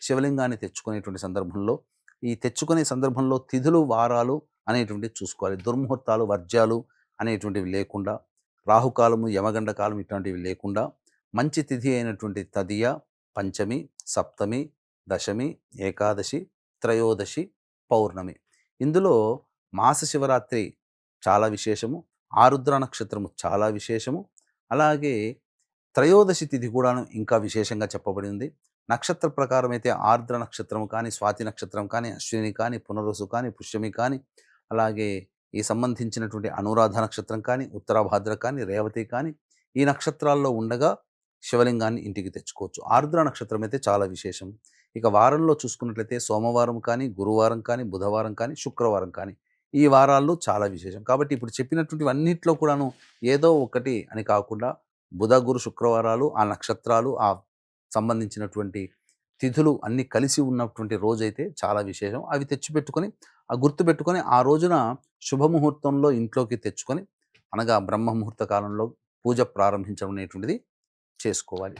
శివలింగాన్ని తెచ్చుకునేటువంటి సందర్భంలో, ఈ తెచ్చుకునే సందర్భంలో తిథులు, వారాలు అనేటువంటివి చూసుకోవాలి. దుర్ముహూర్తాలు, వర్జ్యాలు అనేటువంటివి లేకుండా, రాహుకాలము, యమగండ కాలం ఇట్లాంటివి లేకుండా, మంచి తిథి అయినటువంటి తదియ, పంచమి, సప్తమి, దశమి, ఏకాదశి, త్రయోదశి, పౌర్ణమి. ఇందులో మాస శివరాత్రి చాలా విశేషము. ఆరుద్ర నక్షత్రము చాలా విశేషము. అలాగే త్రయోదశి తిథి కూడాను ఇంకా విశేషంగా చెప్పబడి ఉంది. నక్షత్ర ప్రకారం అయితే ఆర్ద్ర నక్షత్రం కానీ, స్వాతి నక్షత్రం కానీ, అశ్విని కానీ, పునర్వసు కానీ, పుష్యమి కానీ, అలాగే ఈ సంబంధించినటువంటి అనురాధ నక్షత్రం కానీ, ఉత్తరాభాద్ర కానీ, రేవతి కానీ, ఈ నక్షత్రాల్లో ఉండగా శివలింగాన్ని ఇంటికి తెచ్చుకోవచ్చు. ఆర్ద్ర నక్షత్రం అయితే చాలా విశేషం. ఇక వారంలో చూసుకున్నట్లయితే సోమవారం కానీ, గురువారం కానీ, బుధవారం కానీ, శుక్రవారం కానీ, ఈ వారాల్లో చాలా విశేషం. కాబట్టి ఇప్పుడు చెప్పినటువంటివన్నిట్లో కూడాను ఏదో ఒకటి అని కాకుండా బుధ, గురు, శుక్రవారాలు, ఆ నక్షత్రాలు, ఆ సంబంధించినటువంటి తిథులు అన్నీ కలిసి ఉన్నటువంటి రోజైతే చాలా విశేషం. అవి తెచ్చిపెట్టుకొని, ఆ గుర్తుపెట్టుకొని ఆ రోజున శుభముహూర్తంలో ఇంట్లోకి తెచ్చుకొని, అనగా బ్రహ్మ ముహూర్త కాలంలో పూజ ప్రారంభించడం అనేటువంటిది చేసుకోవాలి.